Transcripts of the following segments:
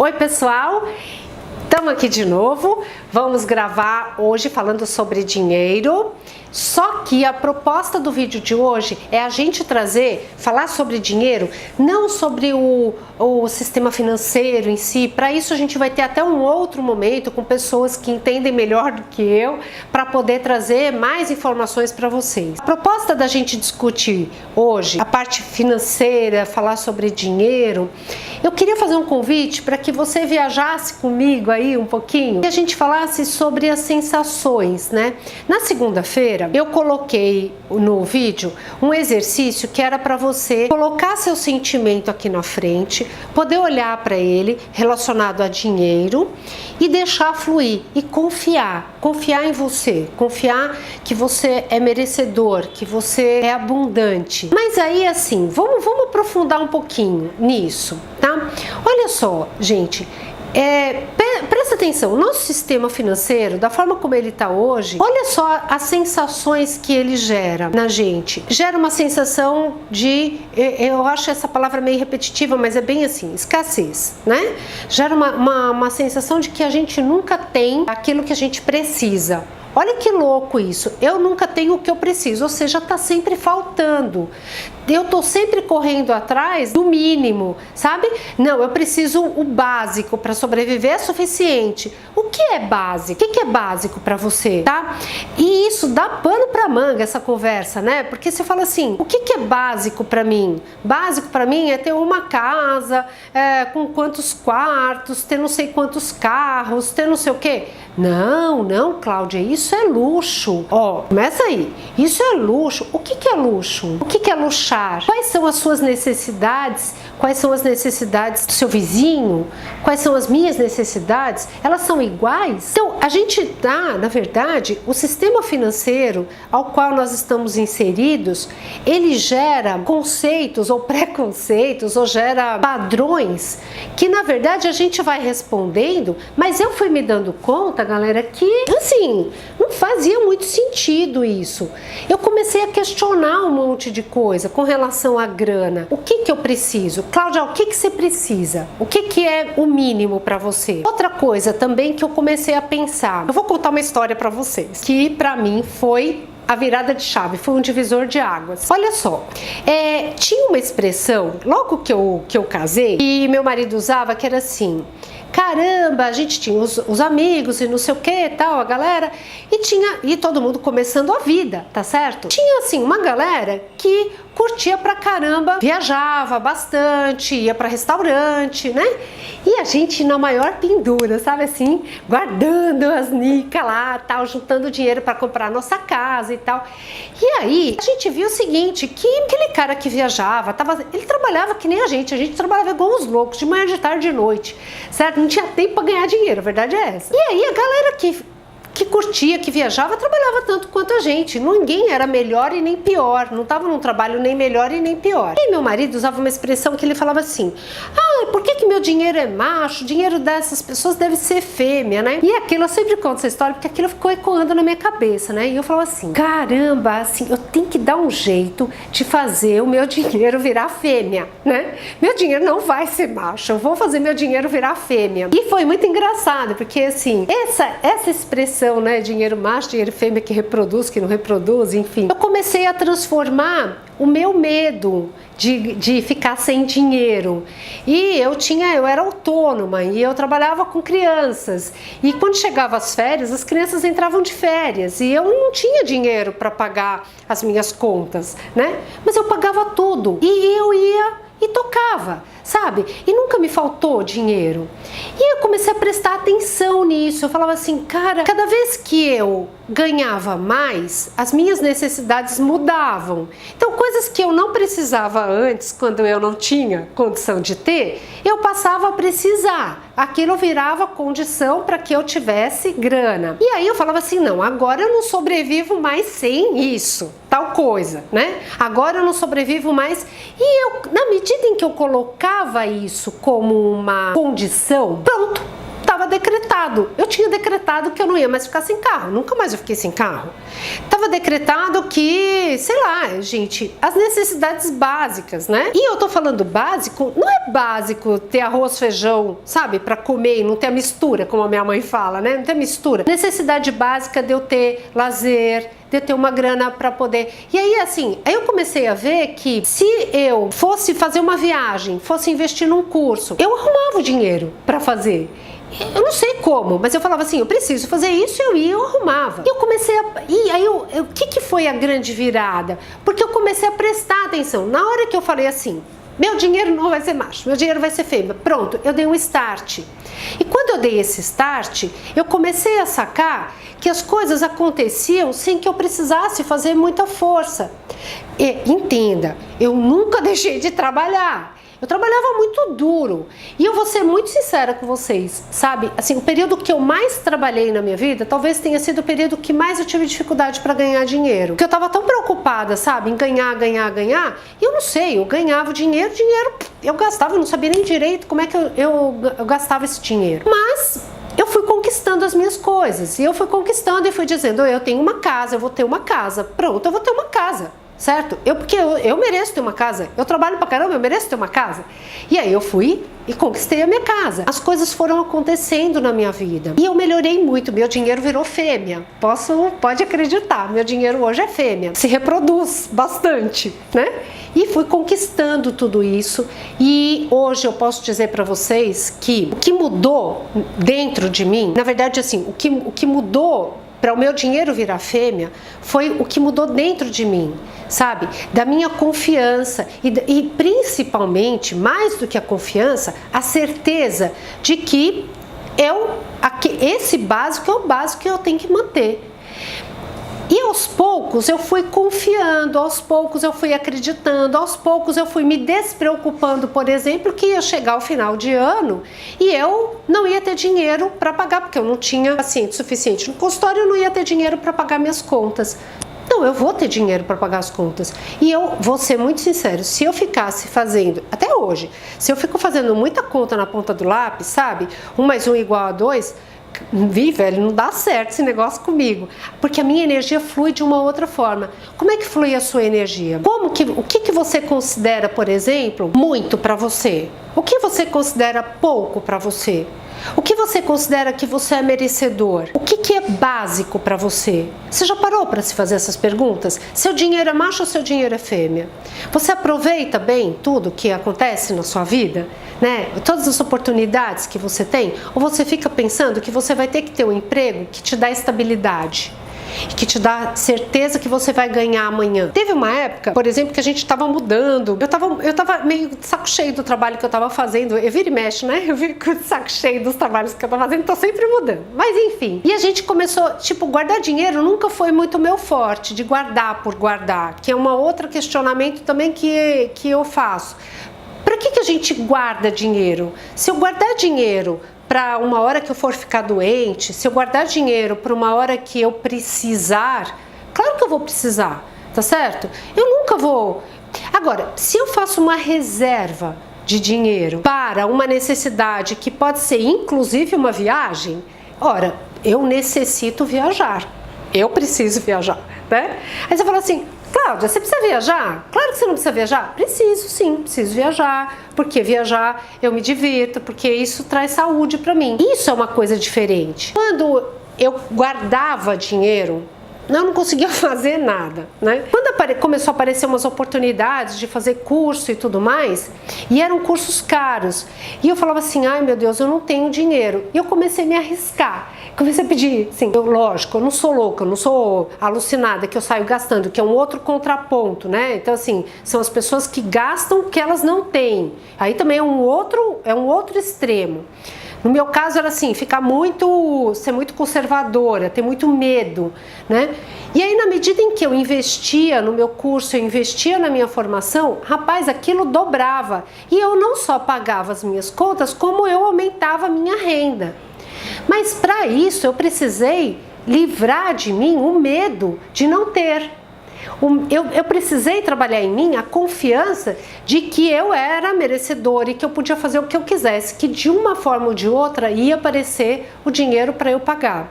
Oi pessoal, estamos aqui de novo, vamos gravar hoje falando sobre dinheiro, só que a proposta do vídeo de hoje é a gente falar sobre dinheiro, não sobre o sistema financeiro em si. Para isso a gente vai ter até um outro momento com pessoas que entendem melhor do que eu, para poder trazer mais informações para vocês. A proposta da gente discutir hoje, a parte financeira, falar sobre dinheiro, eu queria fazer um convite para que você viajasse comigo aí um pouquinho e a gente falasse sobre as sensações, né? Na segunda-feira eu coloquei no vídeo um exercício que era para você colocar seu sentimento aqui na frente, poder olhar para ele relacionado a dinheiro e deixar fluir e confiar em você, confiar que você é merecedor, que você é abundante. Mas aí assim, vamos aprofundar um pouquinho nisso, tá? Olha só, gente, presta atenção, o nosso sistema financeiro, da forma como ele está hoje, olha só as sensações que ele gera na gente. Gera uma sensação de, eu acho essa palavra meio repetitiva, mas é bem assim, escassez, né? Gera uma sensação de que a gente nunca tem aquilo que a gente precisa. Olha que louco isso, eu nunca tenho o que eu preciso, ou seja, tá sempre faltando. Eu tô sempre correndo atrás do mínimo, sabe? Não, eu preciso o básico para sobreviver, é suficiente. O que é básico? O que é básico para você, tá? E isso dá pano para manga, essa conversa, né? Porque você fala assim, o que é básico para mim? Básico para mim é ter uma casa, com quantos quartos, ter não sei quantos carros, ter não sei o quê. Não, Cláudia, isso é luxo. Ó, começa aí. Isso é luxo. O que é luxo? O que é luxar? Quais são as suas necessidades? Quais são as necessidades do seu vizinho? Quais são as minhas necessidades? Elas são iguais? Então, a gente dá, na verdade, o sistema financeiro ao qual nós estamos inseridos, ele gera conceitos ou preconceitos, ou gera padrões que, na verdade, a gente vai respondendo, mas eu fui me dando conta, galera, que, assim, não fazia muito sentido isso. Eu comecei a questionar um monte de coisa com relação à grana. O que eu preciso? Cláudia, o que você precisa? O que é o mínimo para você? Outra coisa também que eu comecei a pensar. Eu vou contar uma história para vocês, que para mim foi a virada de chave, foi um divisor de águas. Olha só, tinha uma expressão, logo que eu casei, e meu marido usava, que era assim: caramba, a gente tinha os amigos e não sei o que tal, a galera, e todo mundo começando a vida, tá certo? Tinha assim uma galera que curtia pra caramba, viajava bastante, ia pra restaurante, né? E a gente na maior pendura, sabe assim, guardando as nicas lá, tal, juntando dinheiro pra comprar a nossa casa e tal. E aí a gente viu o seguinte, que aquele cara que viajava, ele trabalhava que nem a gente trabalhava igual os loucos, de manhã, de tarde, de noite, certo? Não tinha tempo pra ganhar dinheiro, a verdade é essa. E aí a galera que curtia, que viajava, trabalhava tanto quanto a gente. Ninguém era melhor e nem pior. Não estava num trabalho nem melhor e nem pior. E meu marido usava uma expressão que ele falava assim: por que meu dinheiro é macho? O dinheiro dessas pessoas deve ser fêmea, né? E aquilo, eu sempre conto essa história porque aquilo ficou ecoando na minha cabeça, né? E eu falava assim: caramba, assim, eu tenho que dar um jeito de fazer o meu dinheiro virar fêmea, né? Meu dinheiro não vai ser macho, eu vou fazer meu dinheiro virar fêmea. E foi muito engraçado, porque assim, essa expressão, né, dinheiro macho, dinheiro fêmea, que reproduz, que não reproduz, enfim. Eu comecei a transformar o meu medo de ficar sem dinheiro. E eu era autônoma e eu trabalhava com crianças. E quando chegava as férias, as crianças entravam de férias e eu não tinha dinheiro para pagar as minhas contas, né? Mas eu pagava tudo e eu ia e tocava, sabe? E nunca me faltou dinheiro. E eu comecei a prestar atenção nisso. Eu falava assim, cara, cada vez que eu ganhava mais, as minhas necessidades mudavam. Então, coisas que eu não precisava antes, quando eu não tinha condição de ter, eu passava a precisar. Aquilo virava condição para que eu tivesse grana. E aí eu falava assim, não, agora eu não sobrevivo mais sem isso, tal coisa, né? Agora eu não sobrevivo mais. E eu, na medida em que eu colocava isso como uma condição, pronto, estava decretado. Eu tinha decretado que eu não ia mais ficar sem carro. Nunca mais eu fiquei sem carro. Tava decretado que, sei lá, gente, as necessidades básicas, né? E eu tô falando básico, não é básico ter arroz, feijão, sabe? Pra comer e não ter a mistura, como a minha mãe fala, né? Não ter mistura. Necessidade básica de eu ter lazer, de eu ter uma grana para poder... E aí, assim, aí eu comecei a ver que se eu fosse fazer uma viagem, fosse investir num curso, eu arrumava o dinheiro para fazer. Eu não sei como, mas eu falava assim, eu preciso fazer isso, eu ia e eu arrumava. E eu comecei a... E aí, o que foi a grande virada? Porque eu comecei a prestar atenção. Na hora que eu falei assim, meu dinheiro não vai ser macho, meu dinheiro vai ser fêmea. Pronto, eu dei um start. E quando eu dei esse start, eu comecei a sacar que as coisas aconteciam sem que eu precisasse fazer muita força. E, entenda, eu nunca deixei de trabalhar. Eu trabalhava muito duro. E eu vou ser muito sincera com vocês, sabe? Assim, o período que eu mais trabalhei na minha vida, talvez tenha sido o período que mais eu tive dificuldade para ganhar dinheiro. Porque eu tava tão preocupada, sabe? Em ganhar. E eu não sei, eu ganhava dinheiro eu gastava, eu não sabia nem direito como é que eu gastava esse dinheiro. Mas eu fui conquistando as minhas coisas. E eu fui conquistando e fui dizendo, eu tenho uma casa, eu vou ter uma casa. Pronto, eu vou ter uma casa. Certo? Porque eu mereço ter uma casa. Eu trabalho pra caramba, eu mereço ter uma casa. E aí eu fui e conquistei a minha casa. As coisas foram acontecendo na minha vida. E eu melhorei muito. Meu dinheiro virou fêmea. Pode acreditar. Meu dinheiro hoje é fêmea. Se reproduz bastante, né? E fui conquistando tudo isso. E hoje eu posso dizer pra vocês que o que mudou dentro de mim, na verdade, assim, o que mudou para o meu dinheiro virar fêmea foi o que mudou dentro de mim, sabe? Da minha confiança e principalmente, mais do que a confiança, a certeza de que esse básico é o básico que eu tenho que manter. E aos poucos eu fui confiando, aos poucos eu fui acreditando, aos poucos eu fui me despreocupando, por exemplo, que ia chegar o final de ano e eu não ia ter dinheiro para pagar, porque eu não tinha paciente suficiente no consultório, eu não ia ter dinheiro para pagar minhas contas. Não, eu vou ter dinheiro para pagar as contas. E eu vou ser muito sincero, se eu ficasse fazendo, até hoje, se eu fico fazendo muita conta na ponta do lápis, sabe? 1 mais 1 igual a 2... velho, não dá certo esse negócio comigo, porque a minha energia flui de uma outra forma. Como é que flui a sua energia? O que você considera, por exemplo, muito para você? O que você considera pouco para você? O que você considera que você é merecedor? O que é básico para você? Você já parou para se fazer essas perguntas? Seu dinheiro é macho ou seu dinheiro é fêmea? Você aproveita bem tudo que acontece na sua vida? Né? Todas as oportunidades que você tem? Ou você fica pensando que você vai ter que ter um emprego que te dá estabilidade? Que te dá certeza que você vai ganhar amanhã. Teve uma época, por exemplo, que a gente estava mudando. Eu tava meio de saco cheio do trabalho que eu estava fazendo. Eu viro e mexo, né? Eu fico de saco cheio dos trabalhos que eu estava fazendo, tô sempre mudando. Mas enfim. E a gente começou, tipo, guardar dinheiro nunca foi muito meu forte, de guardar por guardar, que é um outro questionamento também que eu faço. Para que a gente guarda dinheiro? Se eu guardar dinheiro para uma hora que eu for ficar doente, se eu guardar dinheiro para uma hora que eu precisar, claro que eu vou precisar, tá certo? Eu nunca vou... Agora, se eu faço uma reserva de dinheiro para uma necessidade que pode ser inclusive uma viagem, ora, eu necessito viajar, eu preciso viajar, né? Aí você fala assim, Cláudia, você precisa viajar? Claro que você não precisa viajar. Preciso, sim, preciso viajar. Porque viajar eu me divirto, porque isso traz saúde para mim. Isso é uma coisa diferente. Quando eu guardava dinheiro, eu não conseguia fazer nada, né? Quando começou a aparecer umas oportunidades de fazer curso e tudo mais, e eram cursos caros, e eu falava assim, ai meu Deus, eu não tenho dinheiro. E eu comecei a me arriscar. Comecei a pedir, assim, lógico, eu não sou louca, eu não sou alucinada, que eu saio gastando, que é um outro contraponto, né? Então, assim, são as pessoas que gastam que elas não têm. Aí também é um outro extremo. No meu caso era assim, ser muito conservadora, ter muito medo, né? E aí na medida em que eu investia no meu curso, eu investia na minha formação, rapaz, aquilo dobrava. E eu não só pagava as minhas contas, como eu aumentava a minha renda. Mas para isso eu precisei livrar de mim o medo de não ter. Eu precisei trabalhar em mim a confiança de que eu era merecedora e que eu podia fazer o que eu quisesse, que de uma forma ou de outra ia aparecer o dinheiro para eu pagar.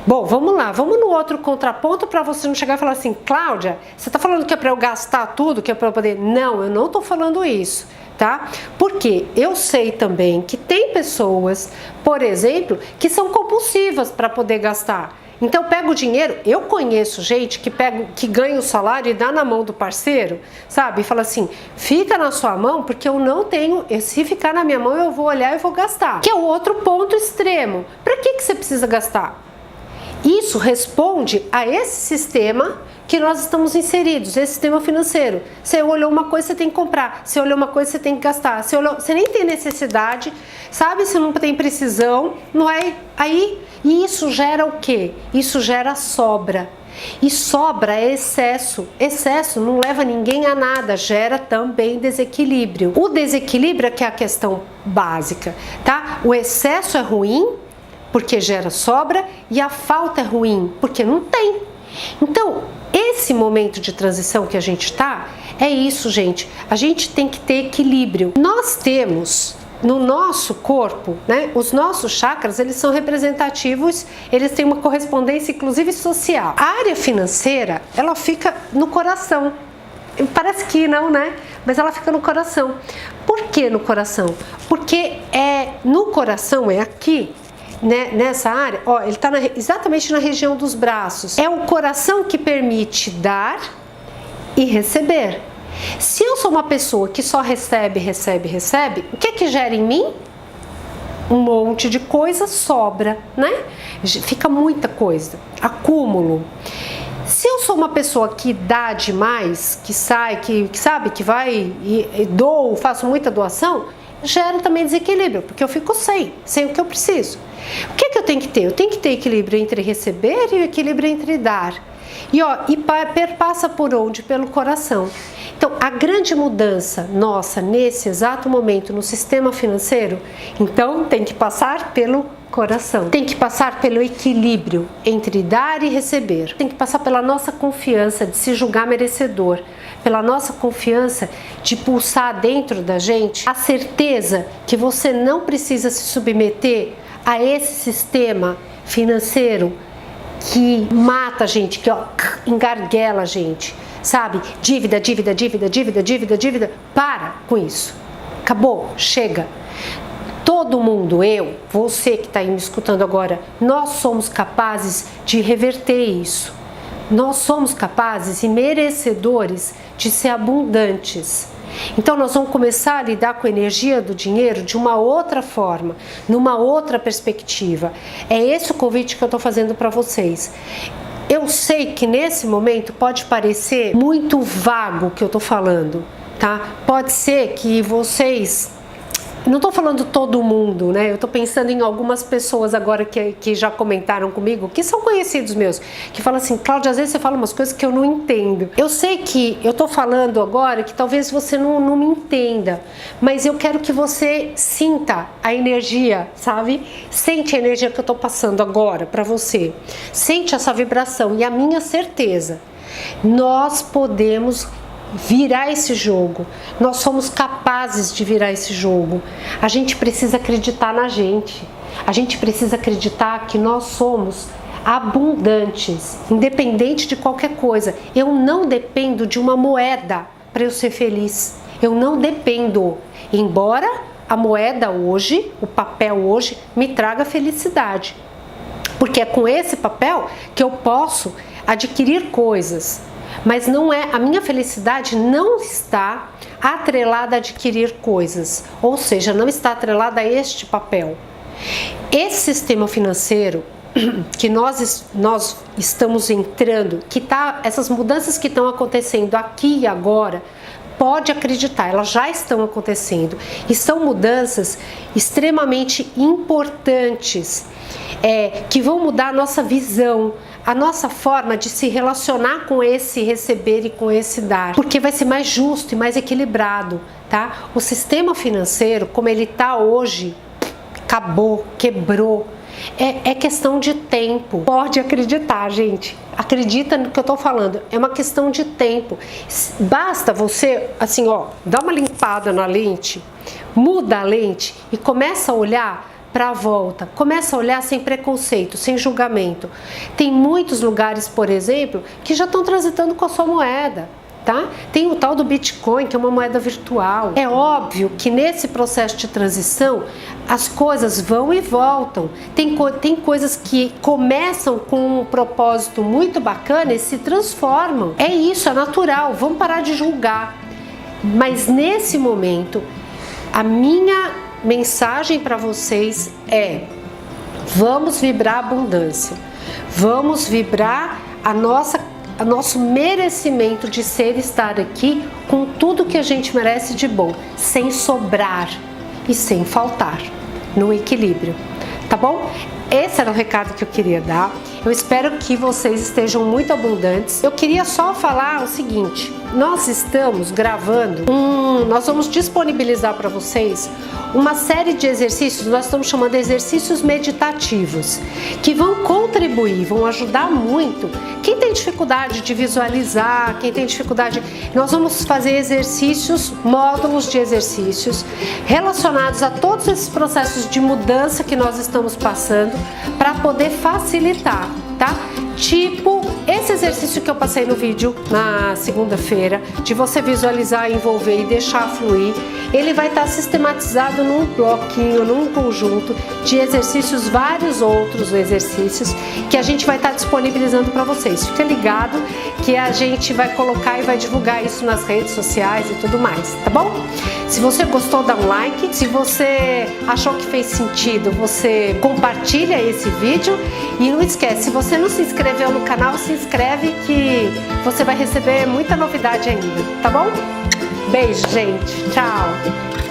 Bom, vamos lá, vamos no outro contraponto para você não chegar e falar assim, Cláudia, você está falando que é para eu gastar tudo, que é para eu poder... Não, eu não estou falando isso, tá? Porque eu sei também que tem pessoas, por exemplo, que são compulsivas para poder gastar. Então pega o dinheiro, eu conheço gente que ganha o salário e dá na mão do parceiro, sabe? E fala assim, fica na sua mão porque eu não tenho, se ficar na minha mão eu vou olhar e vou gastar. Que é o outro ponto extremo. Para que você precisa gastar? Isso responde a esse sistema que nós estamos inseridos, esse sistema financeiro. Você olhou uma coisa, você tem que comprar. Você olhou uma coisa, você tem que gastar. Você nem tem necessidade, sabe? Você não tem precisão, não é? Aí, e isso gera o quê? Isso gera sobra. E sobra é excesso. Excesso não leva ninguém a nada, gera também desequilíbrio. O desequilíbrio é que é a questão básica, tá? O excesso é ruim, porque gera sobra, e a falta é ruim, porque não tem. Então, esse momento de transição que a gente está, é isso, gente. A gente tem que ter equilíbrio. Nós temos no nosso corpo, né, os nossos chakras, eles são representativos, eles têm uma correspondência, inclusive social. A área financeira, ela fica no coração. Parece que não, né? Mas ela fica no coração. Por que no coração? Porque no coração, é aqui, né, nessa área, ó, ele está exatamente na região dos braços. É o coração que permite dar e receber. Se eu sou uma pessoa que só recebe, o que gera em mim? Um monte de coisa, sobra, né? Fica muita coisa, acúmulo. Se eu sou uma pessoa que dá demais, que sai, que sabe, que vai e dou, faço muita doação, gera também desequilíbrio, porque eu fico sem o que eu preciso. O que eu tenho que ter? Eu tenho que ter equilíbrio entre receber e equilíbrio entre dar. E perpassa por onde? Pelo coração. Então, a grande mudança nossa nesse exato momento no sistema financeiro, então tem que passar pelo coração. Tem que passar pelo equilíbrio entre dar e receber. Tem que passar pela nossa confiança de se julgar merecedor, pela nossa confiança de pulsar dentro da gente a certeza que você não precisa se submeter a esse sistema financeiro que mata a gente, que engarguela a gente, sabe? Dívida. Para com isso. Acabou, chega. Todo mundo, você que está aí me escutando agora, nós somos capazes de reverter isso. Nós somos capazes e merecedores de ser abundantes. Então nós vamos começar a lidar com a energia do dinheiro de uma outra forma, numa outra perspectiva. É esse o convite que eu estou fazendo para vocês. Eu sei que nesse momento pode parecer muito vago o que eu estou falando, tá? Pode ser que vocês... Não estou falando todo mundo, né? Eu estou pensando em algumas pessoas agora que já comentaram comigo, que são conhecidos meus, que falam assim, Cláudia, às vezes você fala umas coisas que eu não entendo. Eu sei que eu estou falando agora que talvez você não me entenda, mas eu quero que você sinta a energia, sabe? Sente a energia que eu estou passando agora para você. Sente essa vibração e a minha certeza. Nós podemos virar esse jogo, nós somos capazes de virar esse jogo. A gente precisa acreditar na gente, a gente precisa acreditar que nós somos abundantes, independente de qualquer coisa. Eu não dependo de uma moeda para eu ser feliz, eu não dependo, embora a moeda hoje, o papel hoje, me traga felicidade, porque é com esse papel que eu posso adquirir coisas. Mas não é, a minha felicidade não está atrelada a adquirir coisas, ou seja, não está atrelada a este papel. Esse sistema financeiro que nós estamos entrando, essas mudanças que estão acontecendo aqui e agora, pode acreditar, elas já estão acontecendo e são mudanças extremamente importantes, que vão mudar a nossa visão, a nossa forma de se relacionar com esse receber e com esse dar, porque vai ser mais justo e mais equilibrado, tá? O sistema financeiro, como ele está hoje, acabou, quebrou. É questão de tempo. Pode acreditar, gente. acredita no que eu tô falando, é uma questão de tempo. Basta você, assim, ó, dar uma limpada na lente, muda a lente e começa a olhar para a volta, começa a olhar sem preconceito, sem julgamento. Tem muitos lugares, por exemplo, que já estão transitando com a sua moeda. Tá? Tem o tal do Bitcoin, que é uma moeda virtual. É óbvio que nesse processo de transição as coisas vão e voltam. Tem coisas que começam com um propósito muito bacana e se transformam. É isso, é natural. Vamos parar de julgar. Mas nesse momento, a minha mensagem para vocês é: vamos vibrar abundância. Vamos vibrar o nosso merecimento de ser e estar aqui com tudo que a gente merece de bom, sem sobrar e sem faltar, no equilíbrio, tá bom? Esse era o recado que eu queria dar. Eu espero que vocês estejam muito abundantes. Eu queria só falar o seguinte: nós estamos gravando nós vamos disponibilizar para vocês uma série de exercícios, nós estamos chamando de exercícios meditativos, que vão contribuir, vão ajudar muito quem tem dificuldade de visualizar, quem tem dificuldade. Nós vamos fazer exercícios, módulos de exercícios relacionados a todos esses processos de mudança que nós estamos passando, para poder facilitar, tá? Tipo esse exercício que eu passei no vídeo na segunda-feira, de você visualizar, envolver e deixar fluir. Ele vai estar sistematizado num bloquinho, num conjunto de exercícios, vários outros exercícios que a gente vai estar disponibilizando para vocês. Fica ligado que a gente vai colocar e vai divulgar isso nas redes sociais e tudo mais, tá bom? Se você gostou, dá um like. Se você achou que fez sentido, você compartilha esse vídeo. E não esquece, se você não se inscreveu no canal, se inscreve que você vai receber muita novidade ainda, tá bom? Beijo, gente. Tchau.